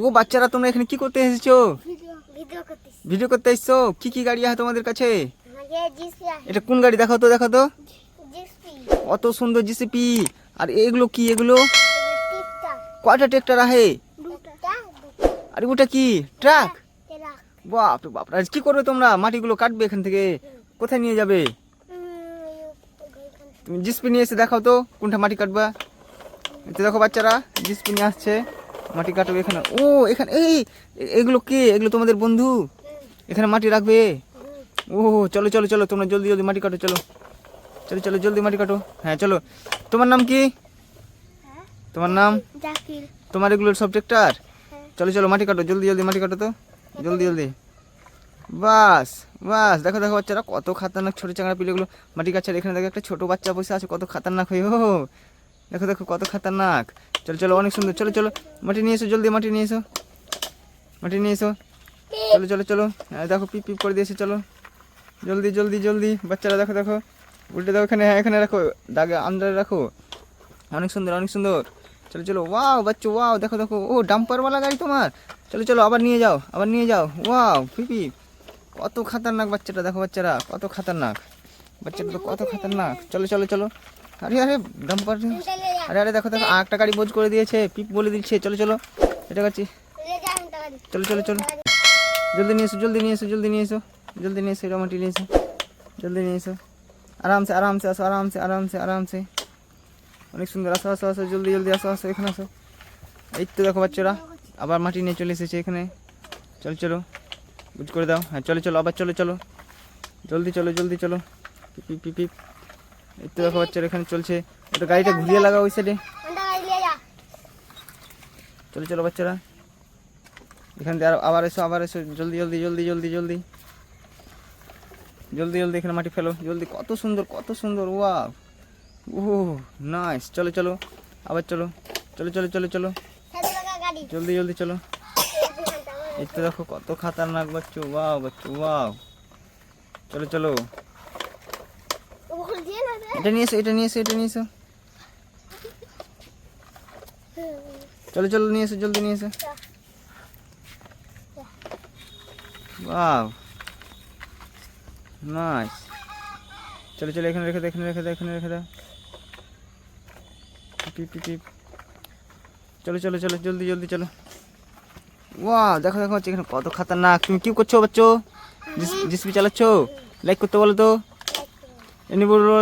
ও বাচ্চারা তোমরা এখানে কি করতে এসেছো? ভিডিও করতে এসছো? কি কি গাড়ি আছে তোমাদের কাছে? এটা কোন গাড়ি দেখাও তো, দেখাও তো। অত সুন্দর জিসিপি। আর এগুলো কি? এগুলো কয়টা ট্রাক্টর আহে? আর ওটা কি ট্রাক? বাপ রে বাপ। আজ কি করবে তোমরা? মাটিগুলো কাটবে এখান থেকে, কোথায় নিয়ে যাবে? তুমি জিসিপি নিয়ে এসে দেখাও তো কোনটা মাটি কাটবা। এতে দেখো বাচ্চারা জিসিপি নিয়ে আসছে, মাটি কাটবে এখানে। ও এখানে এগুলো কে? এগুলো তোমাদের বন্ধু? এখানে মাটি রাখবে? ও চলো চলো চলো, তোমরা জলদি জলদি মাটি কাটো, চলো চলো চলো জলদি মাটি কাটো। হ্যাঁ চলো। তোমার নাম কি? তোমার নাম? তোমার এগুলো সব ট্রাক্টর? চলো চলো মাটি কাটো, জলদি জলদি মাটি কাটো তো, জলদি জলদি। বাস বাস, দেখো দেখো বাচ্চারা কত খাতারনাক ছোটো চাংড়া পিলেগুলো মাটি কাটছে। এখানে দেখো একটা ছোটো বাচ্চা বসে আছে, কত খাতারনাক হয়ে। ও দেখো দেখো কত খাতারনাক। চলো চলো অনেক সুন্দর। চলো চলো মাটি নিয়ে এসো, জলদি মাটি নিয়ে এসো, মাটি নিয়ে এসো। চলো চলো চলো। দেখো পিপ পিপ করে দিয়েছে, চলো জলদি জলদি জলদি। বাচ্চারা দেখো দেখো উল্টে দাও এখানে, হ্যাঁ এখানে রাখো, দাগে আন্দারে রাখো। অনেক সুন্দর অনেক সুন্দর। চলো চলো। ওয়াও বাচ্চা ওয়াও, দেখো দেখো। ও ডাম্পারওয়ালা গাড়ি তোমার? চলো চলো আবার নিয়ে যাও, আবার নিয়ে যাও। ওয়াও পিপি, কত খাতারনাক বাচ্চাটা, দেখো বাচ্চারা কত খাতারনাক, বাচ্চাটা তো কত খাতারনাক। চলো চলো চলো। আরে আরে ডাম্পার, আরে আরে দেখো দেখো আরেকটা গাড়ি বোঝ করে দিয়েছে, পিপ বলে দিচ্ছে। চলো চলো এটা কাছি। চলো চলো চলো জলদি নিয়ে এসো, জলদি নিয়ে এসো, জলদি নিয়ে এসো, জলদি নিয়ে এসো, মাটি নিয়ে এসো, জলদি নিয়ে এসো। আরাম সে আরাম সে আসো, আরাম সে আরাম সে আরাম সে। অনেক সুন্দর। আসো আসো আসো, জলদি জলদি আসো আসো, এখানে আসো। এই তো দেখো বাচ্চারা আবার মাটি নিয়ে চলে এসেছে এখানে। চলো চলো বুঝ করে দাও। হ্যাঁ চলো চলো আবার চলো চলো, জলদি চলো জলদি চলো। পিপ পিপ পিপ। এই তো দেখো বাচ্চারা এখানে চলছে। ওটা গাড়িটা ঘুরিয়ে লাগাও ওই সাইডে। চলো চলো বাচ্চারা এখান থেকে আবার এসো, আবার এসো, জলদি জলদি জলদি জলদি জলদি জলদি জলদি। এখানে মাটি ফেলো জলদি। কত সুন্দর কত সুন্দর। Wow oh nice. চলো চলো আবার চলো, চলো চলো চলো চলো জলদি জলদি চলো। এই তো দেখো কত খাতারনাক বাচ্চু। ওয়াও বাচ্চু ওয়াও। চলো চলো এটা নিয়ে এসো, এটা নিয়ে এসো, এটা নিয়ে এসো। চলো চলো নিয়ে এসো, জলদি নিয়ে এসো। Wow nice. চলো চলো এখানে রেখে দাও, এখানে রেখে দাও, এখানে রেখে দাও। টিপ টিপ টিপ। চলো চলো চলো জলদি জলদি চলো। ওয়াও দেখো দেখো এখানে কত খাতারনাক। তুমি কি করছো বাচ্চো? জিসিপি চালাচ্ছ? লাইক করতে বলো তো, এমনি বলো,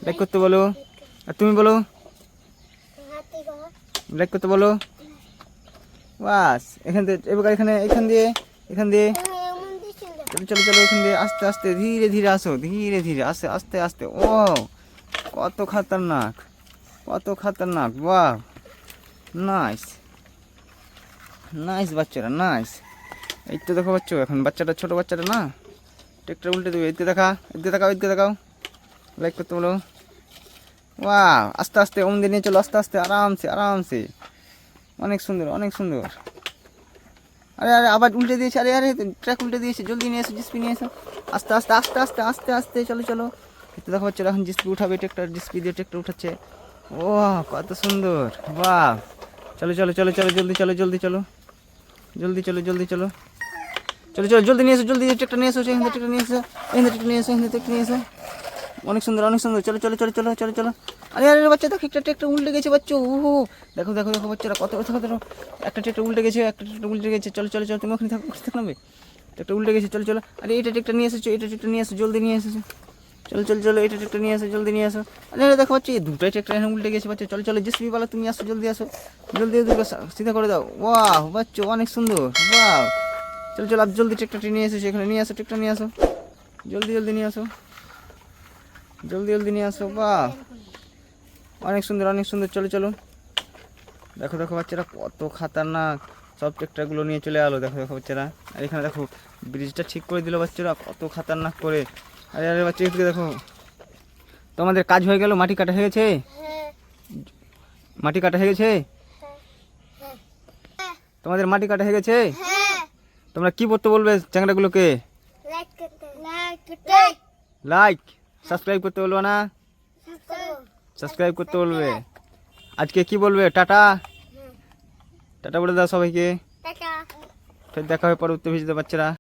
লাইক করতে বলো। আর তুমি বলো লাইক করতে বলো। বাস এখান থেকে এবার এখানে, এখান দিয়ে, এখান দিয়ে। চলো চলো চলো এখান দিয়ে আস্তে আস্তে ধীরে ধীরে আসো, ধীরে ধীরে আসে আস্তে আস্তে। ও কত খাতারনাক, কত খাতারনাক। বাহ নাইস নাইস বাচ্চারা নাইস। এই তো দেখো বাচ্চা, এখন বাচ্চাটা ছোটো বাচ্চাটা না ট্রেক্টর উল্টে দেবে। এদিকে দেখা, এদিকে দেখাও, এদিকে দেখাও, লাইক করতে বলো। ওয়াও আস্তে আস্তে ওম দিয়ে নিয়ে চলো, আস্তে আস্তে আরামসে আরামসে। অনেক সুন্দর অনেক সুন্দর। আরে আরে আবার উল্টে দিয়েছে, আরে আরে ট্র্যাক উল্টে দিয়েছে। জলদি নিয়ে এসো, জিসপি নিয়ে এসো। আস্তে আস্তে আস্তে আস্তে আস্তে আস্তে চলো চলো। এতে দেখো বাচ্চারা এখন জিসপি উঠাবে, ট্রেক্টর জিসপি দিয়ে ট্রেক্টর উঠাচ্ছে। ও কত সুন্দর। বাহ চলো চলো চলো চলো জলদি চলো, জলদি চলো, জলদি চলো, জলদি চলো, চলো চলো জলদি নিয়ে এসো, জলদি ট্রেক্টর নিয়ে এসো, এখানে ট্রেক্টর নিয়ে এসো, এখানে ট্রেক্টর নিয়ে এসো, এখানে ট্রেক্টর নিয়ে এসো। অনেক সুন্দর অনেক সুন্দর। চলো চলো চলো চলো চলো চলো। আরে আরে বাচ্চা দেখো একটা ট্রেক্টর উল্টে গেছে বাচ্চা। ও দেখো দেখো দেখো বাচ্চারা কত কথা কথা। একটা ট্রেক্টর উল্টে গেছে, একটা ট্রেক্টর উল্টে গেছে। চলো চলো চলো তুমি ওখানে থাকো, ওখানে থাকবে। ট্রেক্টর উল্টে গেছে, চলো চলো। আরে এটা ট্রেক্টর নিয়ে এসেছো, এটা ট্রেক্টর নিয়ে এসো, জলদি নিয়ে এসেছো। চলো চলো চলো এটা ট্রেক্টর নিয়ে আসো, জলদি নিয়ে আসো। আরে আরে দেখো বাচ্চা এই দুটোই ট্রেক্টর এখানে উল্টে গেছে বাচ্চা। চলো চলো জিসিপি বালা তুমি আসো, জলদি আসো, জলদি দুটো সিধা করে দাও। ওয়াও বাচ্চা অনেক সুন্দর। ওয়াও চলো চলো আপ জলদি ট্রেক্টরটি নিয়ে এসেছো, এখানে নিয়ে আসো, ট্রেক্টর নিয়ে আসো, জলদি জলদি নিয়ে আসো, জলদি জলদি নিয়ে আসো। বাহ অনেক সুন্দর অনেক সুন্দর। চলো চলো দেখো দেখো বাচ্চারা কত খাতারনাক, সব ট্রেক্টরগুলো নিয়ে চলে এলো। দেখো দেখো বাচ্চারা। আর এখানে দেখো ব্রিজটা ঠিক করে দিল বাচ্চারা, কত খাতারনাক করে। আরে আরে বাচ্চা এদিকে দেখো। তোমাদের কাজ হয়ে গেল? মাটি কাটা হয়ে গেছে? মাটি কাটা হয়ে গেছে? তোমাদের মাটি কাটা হয়ে গেছে? তোমরা কি করতে বলবে চ্যাংড়াগুলোকে? লাইক সাবস্ক্রাইব করতে বলবে না? সাবস্ক্রাইব করতে বলবে। আজকে কি বলবে? টাটা। টাটা বলে দাও সবাইকে। টাটা। ফের দেখা হবে পরবর্তী ভিডিওতে বাচ্চারা।